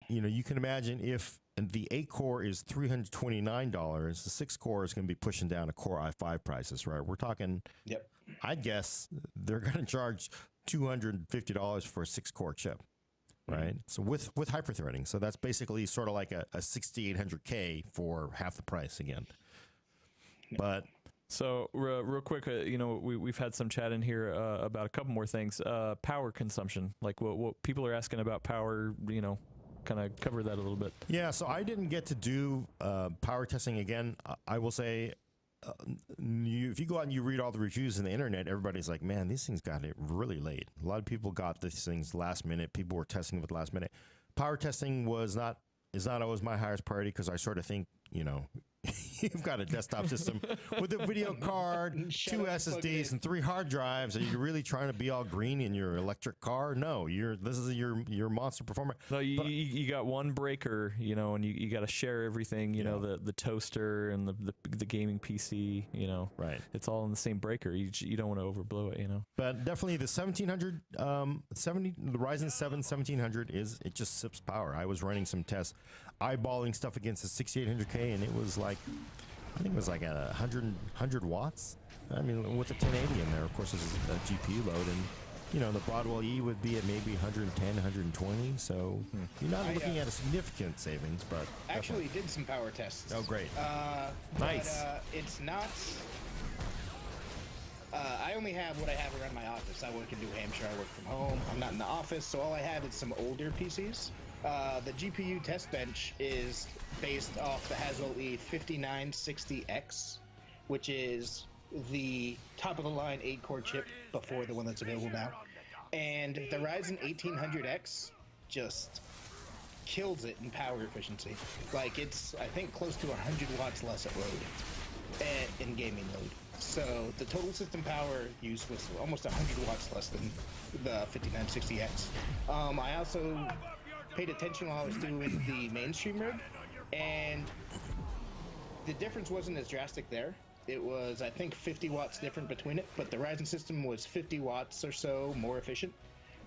you can imagine if the 8-core is $329, the 6-core is going to be pushing down to Core i5 prices, right? We're talking, Yep. I guess they're going to charge $250 for a 6-core chip, right? So with hyperthreading. So that's basically sort of like a 6800K for half the price again. But so real quick, we've had some chat in here about a couple more things. Power consumption, like what people are asking about power, kind of cover that a little bit. Yeah, so I didn't get to do power testing again. I will say, if you go out and you read all the reviews on the internet, everybody's like, man, these things got it really late. A lot of people got these things last minute. People were testing with last minute. Power testing is not always my highest priority because I sort of think, you've got a desktop system with a video card, 2 SSDs, and 3 hard drives. Are you really trying to be all green in your electric car? No, this is your monster performer. No, you got one breaker, and you got to share everything. The toaster and the gaming PC. Right. It's all in the same breaker. You don't want to overblow it. But definitely the 1700, the Ryzen 7 1700 it just sips power. I was running some tests, eyeballing stuff against the 6800K, and it was like, I think it was like 100 watts. I mean, with the 1080 in there, of course, there's a GPU load, and the Broadwell E would be at maybe 110, 120. So you're not looking at a significant savings, but actually did some power tests. Oh, great! Nice. But, it's not. I only have what I have around my office. I work in New Hampshire. I work from home. I'm not in the office, so all I have is some older PCs. The GPU test bench is based off the Haswell E5960X, which is the top-of-the-line 8-core chip before the one that's available now. And the Ryzen 1800X just kills it in power efficiency. Like, it's, I think, close to 100 watts less at load, in gaming load. So the total system power use was almost 100 watts less than the 5960X. I also paid attention while I was doing the mainstream rig, and the difference wasn't as drastic there. It was, I think, 50 watts different between it, but the Ryzen system was 50 watts or so more efficient.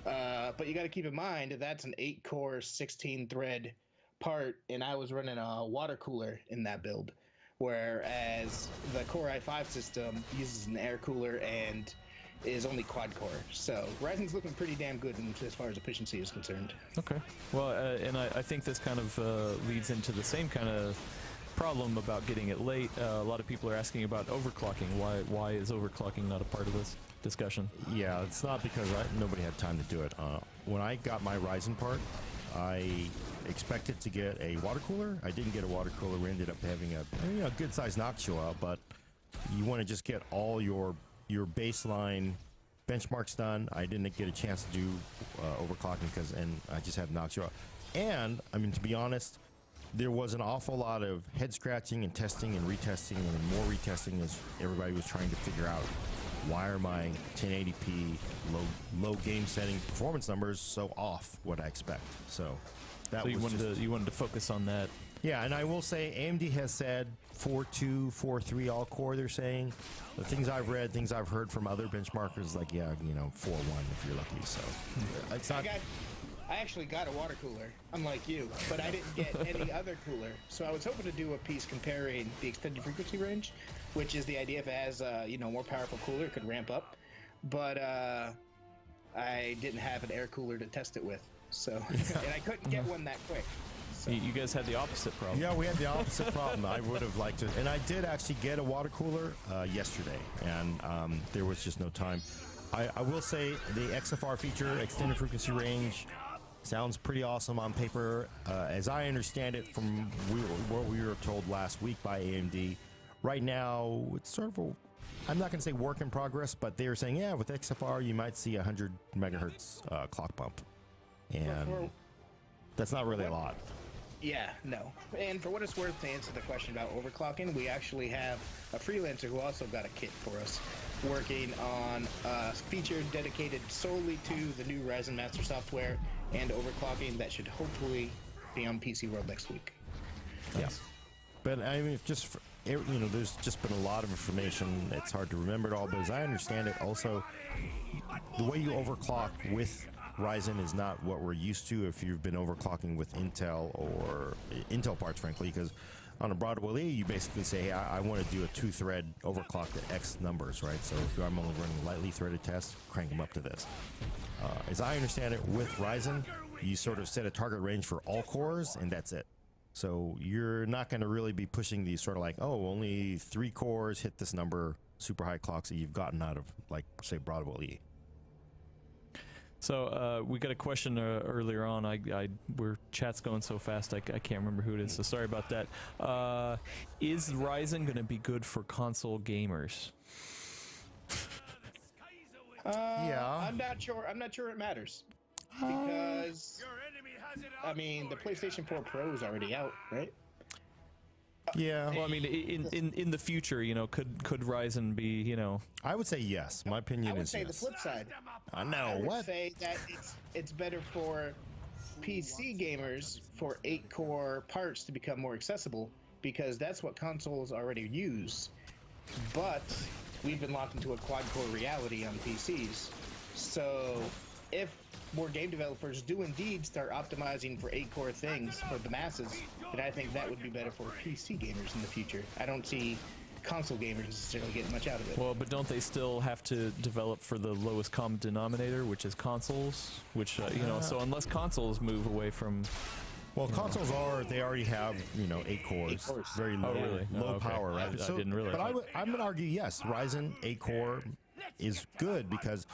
But you got to keep in mind that's an 8-core, 16-thread part, and I was running a water cooler in that build, whereas the Core i5 system uses an air cooler and is only quad-core. So Ryzen's looking pretty damn good as far as efficiency is concerned. Okay. Well, and I think this kind of leads into the same kind of problem about getting it late. A lot of people are asking about overclocking. Why is overclocking not a part of this discussion? Yeah, it's not because nobody had time to do it. When I got my Ryzen part, I expected to get a water cooler. I didn't get a water cooler. We ended up having a good-sized Noctua, but you want to just get all your baseline benchmarks done. I didn't get a chance to do overclocking and I just had Noctua. And I mean, to be honest, there was an awful lot of head scratching and testing and retesting and more retesting as everybody was trying to figure out why are my 1080p low game setting performance numbers so off what I expect. So that you wanted to focus on that. Yeah, and I will say AMD has said 4.2, 4.3 all core. They're saying the things I've read, things I've heard from other benchmarkers, like 4.1 if you're lucky. So it's not. I actually got a water cooler, unlike you, but I didn't get any other cooler. So I was hoping to do a piece comparing the extended frequency range, which is the idea if it has a more powerful cooler, it could ramp up. But I didn't have an air cooler to test it with, so and I couldn't get one that quick. So. You guys had the opposite problem. Yeah, we had the opposite problem. I would have liked to, and I did actually get a water cooler yesterday, and there was just no time. I will say the XFR feature, extended frequency range, sounds pretty awesome on paper. As I understand it from what we were told last week by AMD, right now it's sort of a, I'm not going to say work in progress, but they were saying, yeah, with XFR you might see 100 megahertz clock bump, and that's not really a lot. Yeah, no. And for what it's worth, to answer the question about overclocking, we actually have a freelancer who also got a kit for us working on a feature dedicated solely to the new Ryzen Master software and overclocking that should hopefully be on PC World next week. Yes. But I mean, there's just been a lot of information. It's hard to remember it all, but as I understand it, also the way you overclock with Ryzen is not what we're used to if you've been overclocking with Intel or Intel parts, frankly, because on a Broadwell E, you basically say, hey, I want to do a 2-thread overclock to X numbers, right? So if I'm only running lightly threaded tests, crank them up to this. As I understand it, with Ryzen, you sort of set a target range for all cores, and that's it. So you're not going to really be pushing these sort of like, oh, only 3 cores hit this number, super high clocks that you've gotten out of, like, say, Broadwell E. So we got a question earlier on. We're chat's going so fast I can't remember who it is. So sorry about that. Is Ryzen going to be good for console gamers? Yeah. I'm not sure. I'm not sure it matters because I mean the PlayStation 4 Pro is already out, right? Yeah. Well, I mean, in the future, you know, could Ryzen be, you know? I would say yes. My opinion I would is say yes. the flip side. I know. I would What? say that it's better for PC gamers for 8-core parts to become more accessible because that's what consoles already use. But we've been locked into a quad-core reality on PCs. So if more game developers do indeed start optimizing for 8-core things for the masses, then I think that would be better for PC gamers in the future. I don't see console gamers necessarily getting much out of it. Well, but don't they still have to develop for the lowest common denominator, which is consoles? Which you know, so unless consoles move away from, Well, consoles they already have, 8 cores, 8 cores. very low, really? low Oh, okay. power, right? I didn't realize But that. I'm going to argue, yes, Ryzen 8-core is good because,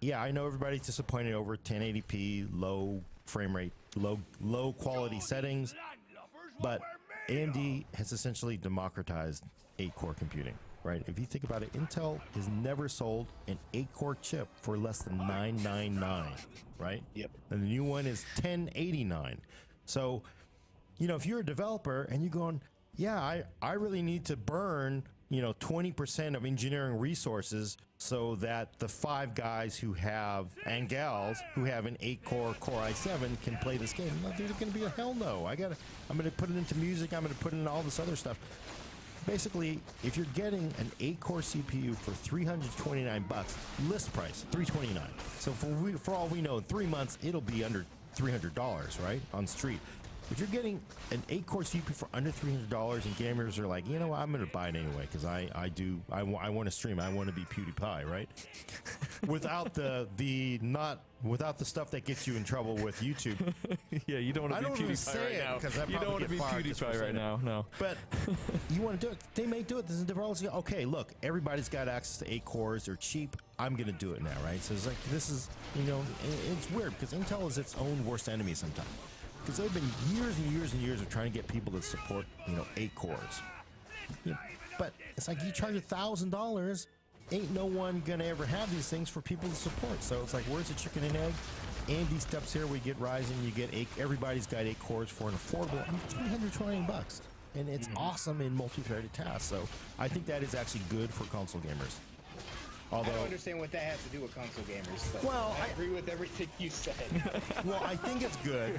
yeah, I know everybody's disappointed over 1080p, low frame rate, low quality settings, but AMD has essentially democratized 8-core computing, right? If you think about it, Intel has never sold an 8-core chip for less than $999, right? Yep. And the new one is $1089. So, if you're a developer and you're going, yeah, I really need to burn, 20% of engineering resources so that the 5 guys who have, and gals, who have an 8-core Core i7 can play this game. No, there's going to be a hell no. I'm going to put it into music. I'm going to put it in all this other stuff. Basically, if you're getting an 8-core CPU for $329, list price $329. So for all we know, in 3 months it'll be under $300, right, on street. If you're getting an 8-core CPU for under $300 and gamers are like, I'm going to buy it anyway because I want to stream. I want to be PewDiePie, right? Without without the stuff that gets you in trouble with YouTube. yeah, you don't want to be PewDiePie right now. You don't want to be PewDiePie right now, no. But you want to do it. They may do it. This is developers go, okay, look, everybody's got access to 8 cores. They're cheap. I'm going to do it now, right? So it's like, this is, it's weird because Intel is its own worst enemy sometimes. Because they've been years and years and years of trying to get people to support, 8 cores. But it's like you charge $1,000, ain't no one gonna ever have these things for people to support. So it's like, where's the chicken and egg? AMD steps here. We get Ryzen. You get 8. Everybody's got 8 cores for an affordable, $320, and it's awesome in multi-threaded tasks. So I think that is actually good for console gamers. Although, I don't understand what that has to do with console gamers. But Well, I agree with everything you said. well, I think it's good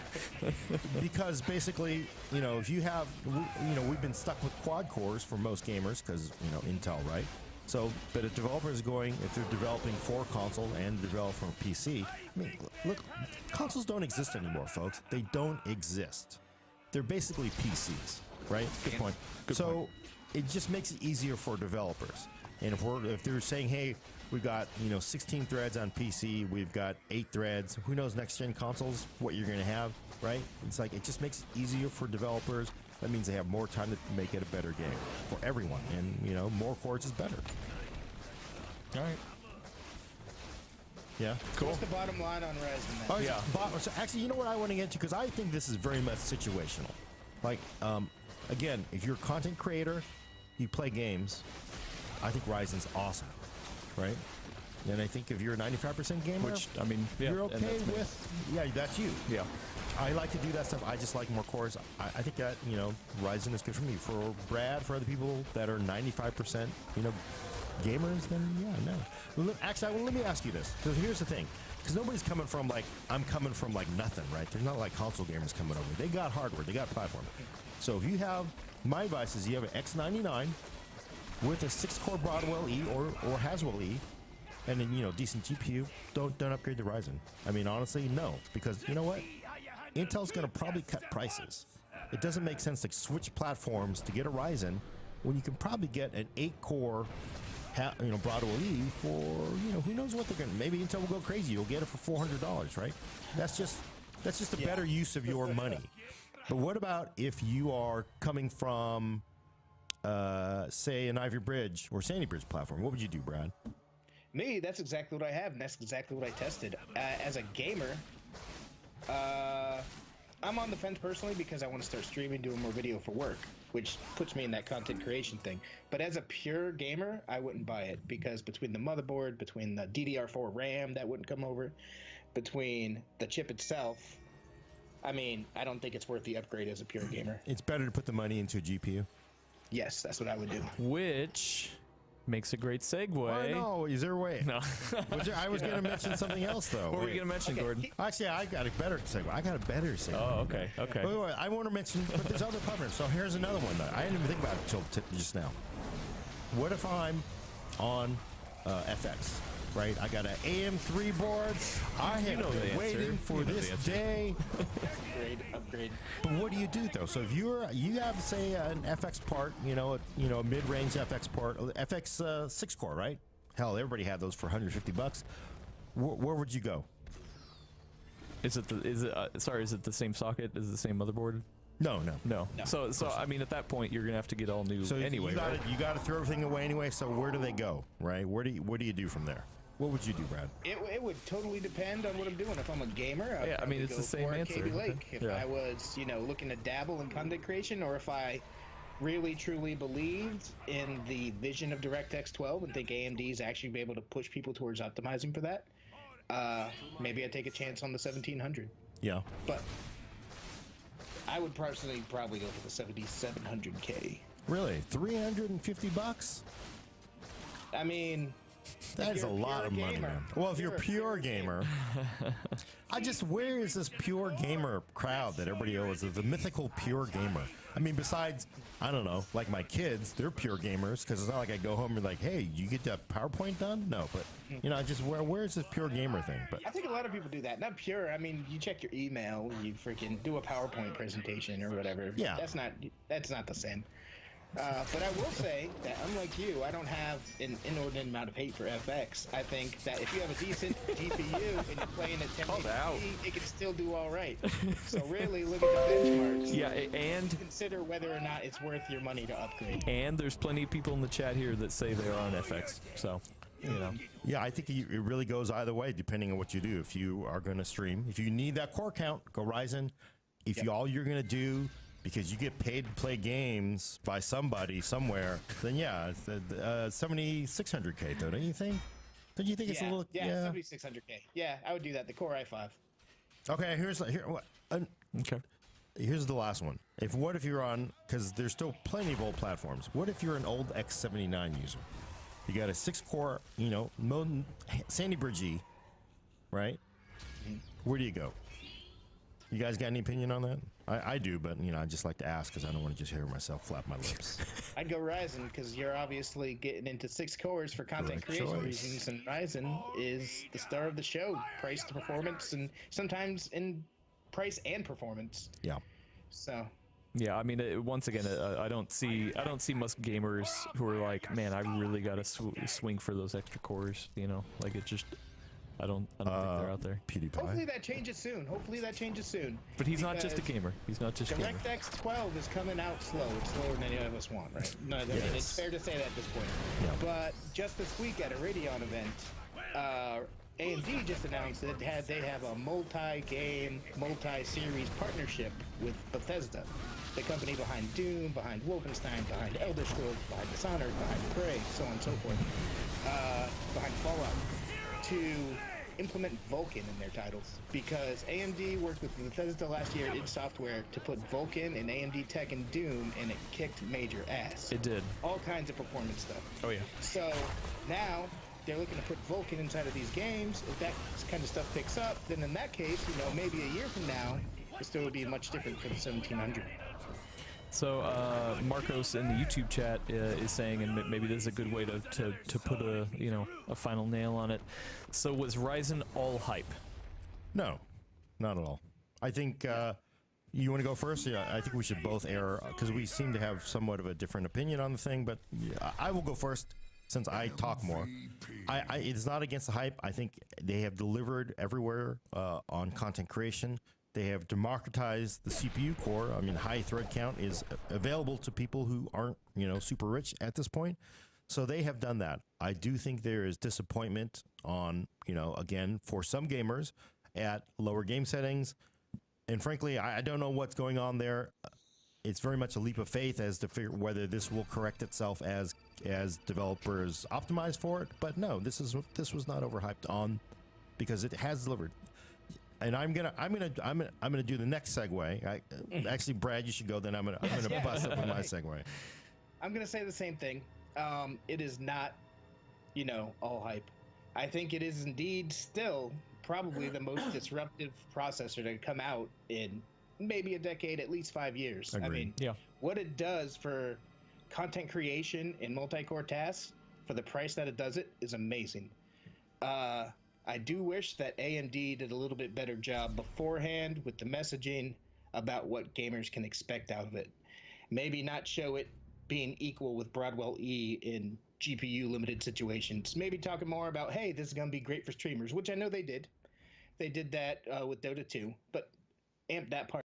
because basically, if you have, we've been stuck with quad cores for most gamers because, Intel, right? So, but if developers if they're developing for console and develop for PC, I mean, look, consoles don't exist anymore, folks. They don't exist. They're basically PCs, right? Good point. So it just makes it easier for developers. And if they're saying, hey, we've got 16 threads on PC, we've got 8 threads. Who knows next gen consoles what you're going to have, right? It's like it just makes it easier for developers. That means they have more time to make it a better game for everyone, and more cores is better. All right. Yeah, Cool. What's the bottom line on Ryzen then? Yeah. So actually, you know what I want to get to, because I think this is very much situational. Like, again, if you're a content creator, you play games, I think Ryzen's awesome, right? And I think if you're a 95% gamer, Which, I mean, yeah, you're and okay that's me. with, yeah, that's you. Yeah. I like to do that stuff. I just like more cores. I think that, Ryzen is good for me. For Brad, for other people that are 95%, gamers, then yeah, no. Well, actually, let me ask you this. So here's the thing. Because nobody's coming from I'm coming from nothing, right? There's not like console gamers coming over. They got hardware. They got platform. So if you have, my advice is you have an X99 with a 6-core Broadwell E or Haswell E, and then decent GPU, don't upgrade the Ryzen. I mean, honestly, no, because you know what? Intel's going to probably cut prices. It doesn't make sense to switch platforms to get a Ryzen when you can probably get an 8-core Bravo E for who knows what they're going to. Maybe Intel will go crazy. You'll get it for $400, right? That's just a better use of your money. But what about if you are coming from, say, an Ivy Bridge or Sandy Bridge platform? What would you do, Brad? Me, that's exactly what I have, and that's exactly what I tested. As a gamer, I'm on the fence personally because I want to start streaming, doing more video for work, which puts me in that content creation thing. But as a pure gamer, I wouldn't buy it because between the motherboard, between the DDR4 RAM that wouldn't come over, between the chip itself, I mean, I don't think it's worth the upgrade as a pure gamer. It's better to put the money into a GPU. Yes, that's what I would do. Which makes a great segue. Oh, no, is there a way? No. I was going to mention something else, though. What were you going to mention, Gordon? Actually, I got a better segue. Oh, okay. Wait, I want to mention, but there's other platforms. So here's another one that I didn't even think about until just now. What if I'm on FX? Right, I got an AM3 board. I have been waiting for this day. Upgrade. But what do you do though? So if you have say an FX part, a mid-range FX part, FX 6-core, right? Hell, everybody had those for $150. Where would you go? Is it the same socket? Is it the same motherboard? No. So I mean, at that point, you're gonna have to get all new anyway. You got to throw everything away anyway. So where do they go? Right? What do you do from there? What would you do, Brad? It would totally depend on what I'm doing. If I'm a gamer, I mean, it's the same answer. Kaby Lake. If I was, looking to dabble in content creation, or if I really truly believed in the vision of DirectX 12 and think AMD is actually be able to push people towards optimizing for that, maybe I'd take a chance on the 1700. Yeah. But I would personally probably go for the 7700K. Really? $350? I mean, that is a lot of money, man. Well, if you're a pure gamer, where is this pure gamer crowd that everybody owes? The mythical pure gamer. I mean, besides, I don't know, like my kids, they're pure gamers because it's not like I go home and be like, hey, you get that PowerPoint done? No, but where's this pure gamer thing? But I think a lot of people do that. Not pure. I mean, you check your email, you freaking do a PowerPoint presentation or whatever. Yeah, that's not the same. But I will say that unlike you, I don't have an inordinate amount of hate for FX. I think that if you have a decent GPU and you're playing at 1080p, it can still do all right. So really look at the benchmarks. Yeah, and consider whether or not it's worth your money to upgrade. And there's plenty of people in the chat here that say they're on FX. So, Yeah, I think it really goes either way depending on what you do. If you are going to stream, if you need that core count, go Ryzen. If all you're going to do, because you get paid to play games by somebody somewhere, then yeah, it's 7600K though, don't you think? Don't you think it's a little? Yeah, 7600K. Yeah, I would do that. The Core i5. Okay, here's the last one. What if you're on? Because there's still plenty of old platforms. What if you're an old X79 user? You got a 6-core, Sandy Bridge E, right? Mm-hmm. Where do you go? You guys got any opinion on that? I do, but I just like to ask because I don't want to just hear myself flap my lips. I'd go Ryzen because you're obviously getting into 6 cores for content creation reasons, and Ryzen is the star of the show, price to performance, and sometimes in price and performance. Yeah. So. Yeah, I mean, once again, I don't see most gamers who are like, man, I really got to swing for those extra cores. Like it just. I don't think they're out there. PewDiePie. Hopefully that changes soon. But he's not just a gamer. He's not just a gamer. DirectX 12 is coming out slow. It's slower than any of us want, right? No, I mean, it's fair to say that at this point. Yeah. But just this week at a Radeon event, AMD just announced that they have a multi-game, multi-series partnership with Bethesda, the company behind Doom, behind Wolfenstein, behind Elder Scrolls, behind Dishonored, behind Prey, so on and so forth, behind Fallout, to implement Vulkan in their titles, because AMD worked with Bethesda last year in software to put Vulkan and AMD tech in Doom, and it kicked major ass. It did. All kinds of performance stuff. Oh yeah. So now they're looking to put Vulkan inside of these games. If that kind of stuff picks up, then in that case, maybe a year from now, it still would be much different for the 1700. So Marcos in the YouTube chat is saying, and maybe this is a good way to put a a final nail on it. So was Ryzen all hype? No, not at all. I think you want to go first. Yeah, I think we should both air because we seem to have somewhat of a different opinion on the thing. But yeah, I will go first since I talk more. It's not against the hype. I think they have delivered everywhere on content creation. They have democratized the CPU core. I mean, high thread count is available to people who aren't, super rich at this point. So they have done that. I do think there is disappointment on, again, for some gamers at lower game settings. And frankly, I don't know what's going on there. It's very much a leap of faith as to figure whether this will correct itself as developers optimize for it. But no, this was not overhyped on because it has delivered. And I'm gonna do the next segue. Actually, Brad, you should go. Then I'm gonna bust up with my segue. I'm gonna say the same thing. It is not, all hype. I think it is indeed still probably the most disruptive processor to come out in maybe a decade, at least 5 years. Agreed. I mean, Yeah. what it does for content creation in multi-core tasks for the price that it does it is amazing. I do wish that AMD did a little bit better job beforehand with the messaging about what gamers can expect out of it. Maybe not show it being equal with Broadwell E in GPU limited situations. Maybe talking more about, hey, this is going to be great for streamers, which I know they did. They did that with Dota 2, but amp that part